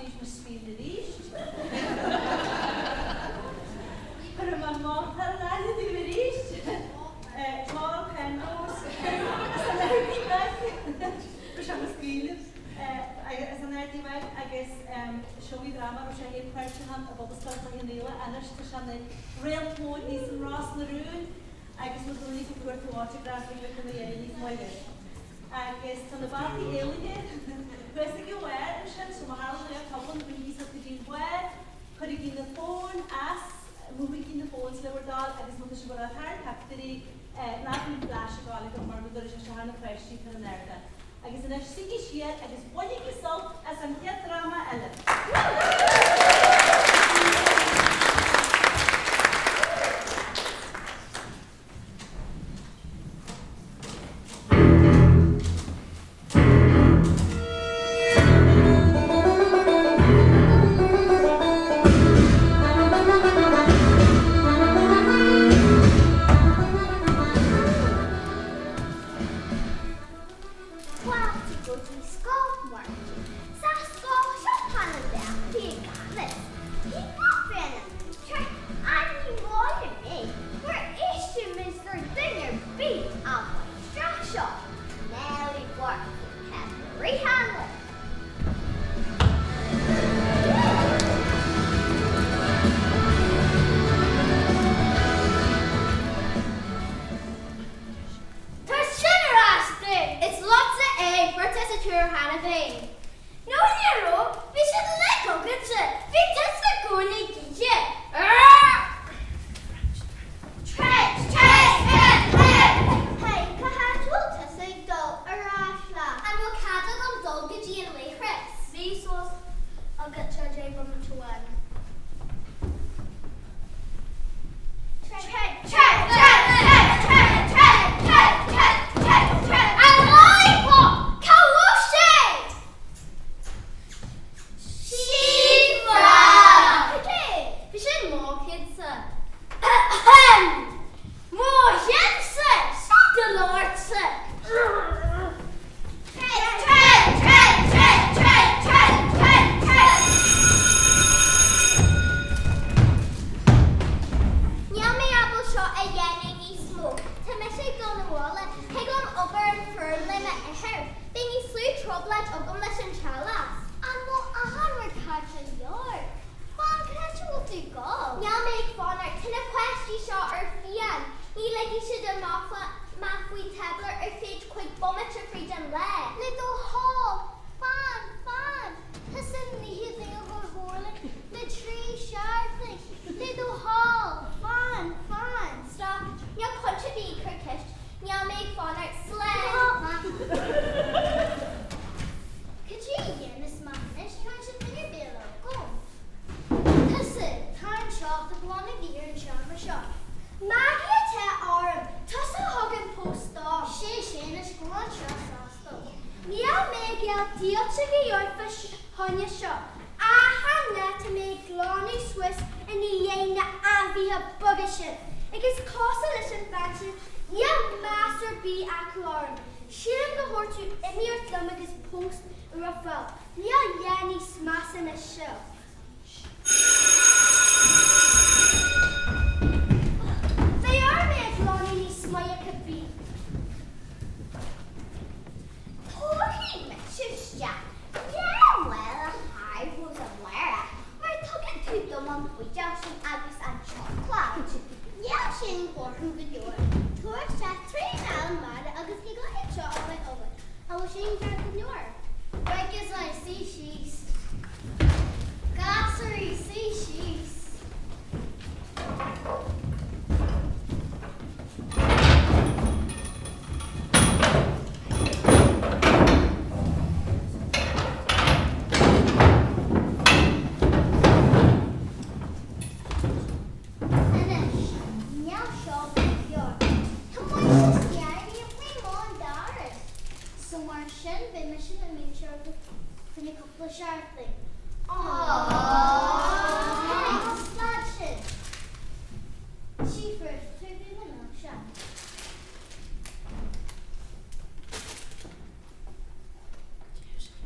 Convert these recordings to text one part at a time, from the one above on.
is my spiel riecht. Maar mijn man had een aardig die riecht. Paul en Roos. Dat is een leuke dag. We gaan het spelen. As an airty mag agus showy drama ro sé hé perhan a bobbestal a hinnéile anders te an réal mód ní an Ross na rún agus mu ní go cuairta watergraf le chun ní moile. Agus tan na bati éige Bes go weir sin so mar le tabban bu ní a gin weir chuir gin na fón as mu gin na fós lewardal agus mu se a haar captarí na flash gála go mar go se hanna freisí an airda. Agus yn ersigi siad, agus bwyd i gysol as am hiad drama ele.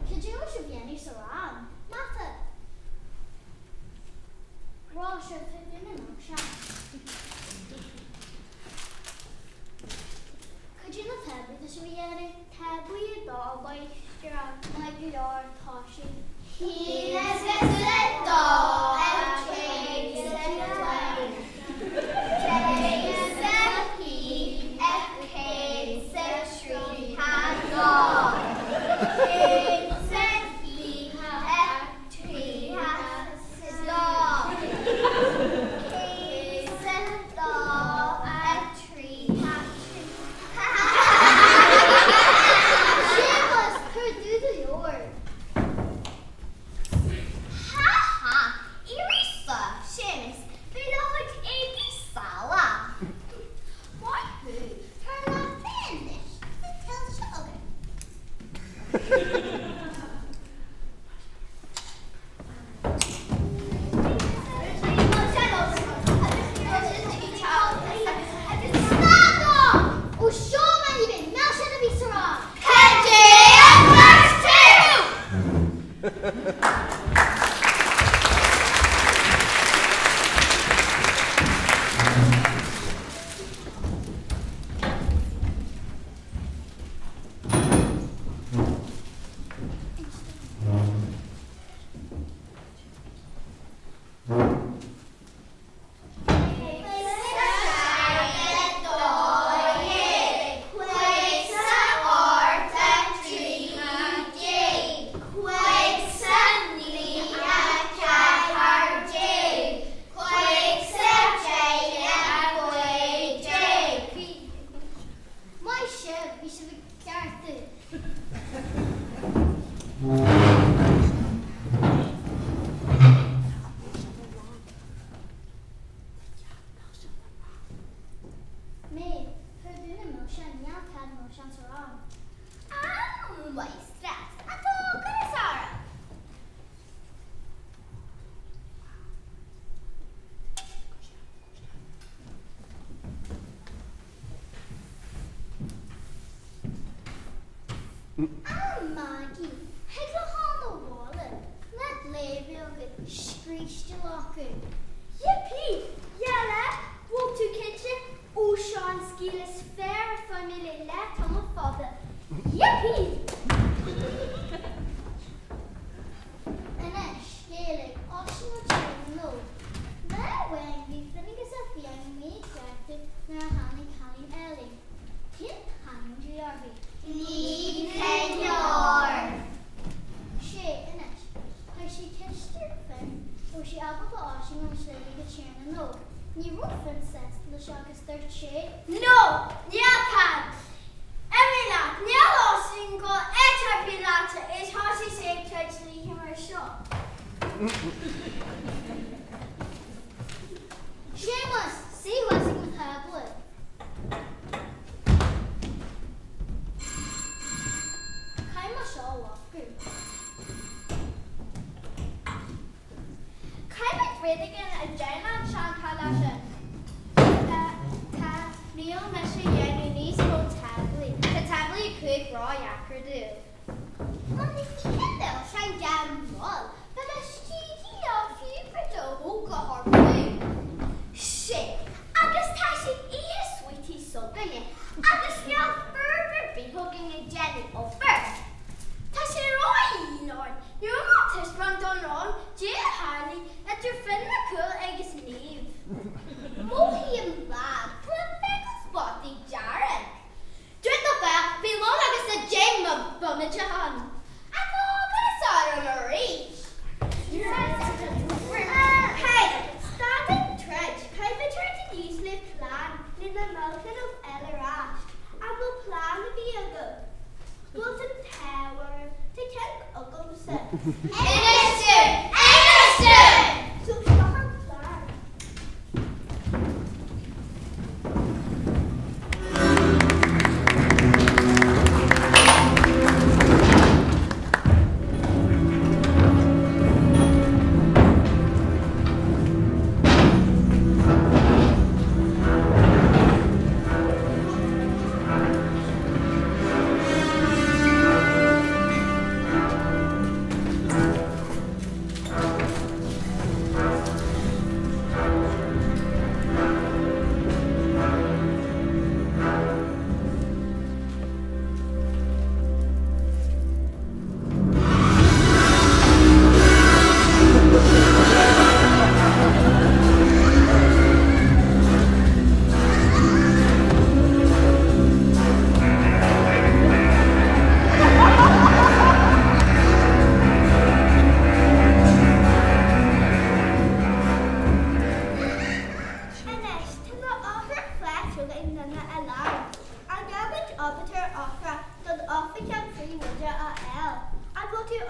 Could you should be any salon? Martha,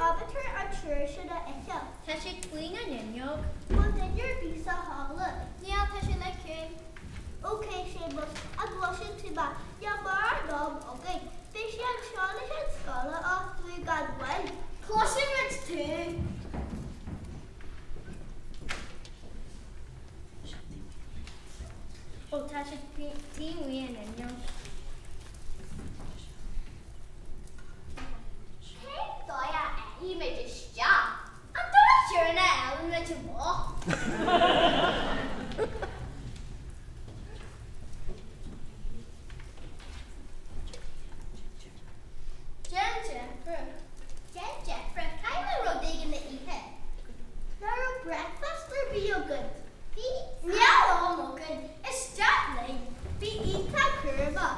arbiter an trúisiúda eile. Tá sé cuioine ninneog. Bud idir bí sa hála. Níl tá sé le cé. Ok, Seamus, a glosin tú ba. Ja bar dom okay. Bhí sé an seála head scola ach dlú gad bhain. Closin rit tú. Ó tá sé tímhaoin ninneog. Hey, dóia í me distia. An dóia siúna eile na tú bó. Jeffrey, Kyla Rodriguez na ihe. There breakfast or be your good? Yeah, all good. It's Jatley. Be eat that curva.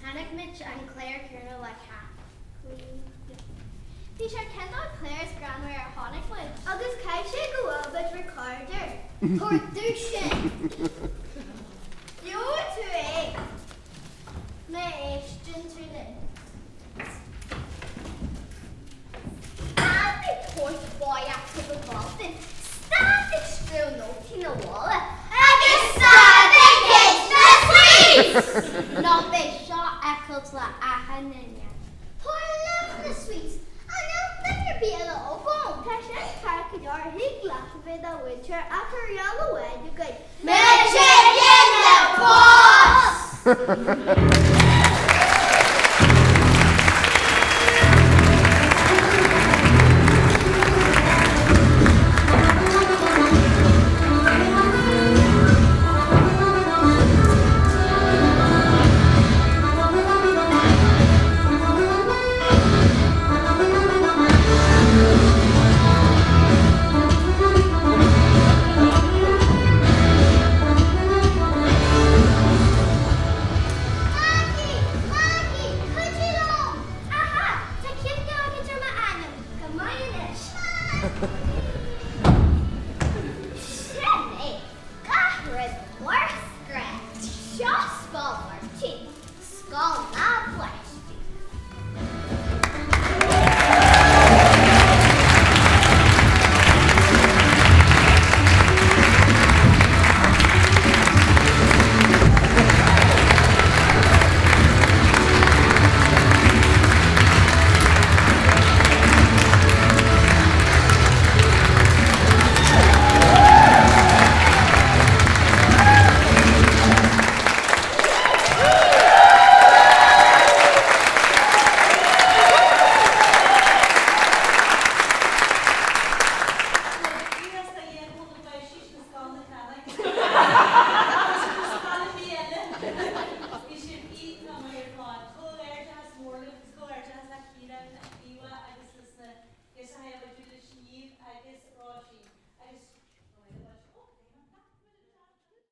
Hannah Mitch and Claire Kierna like hat. Bhí sé Kendall Claire's grandmother ar tháinig muid. Agus caiith sé go bhfuil bit recorder. Tuairtú sin. Dú tú é. Na éistin tú linn. Stádig tuairt báiach go go bháltain. Stádig screw nótí na bhála. Agus stádig céit na sweets! Ná bheith seo ecailt le ahanine. Tuair love na sweets. Biela opon, tasha parkidar higla with a witcher after yellow way you good. Mention in the boss!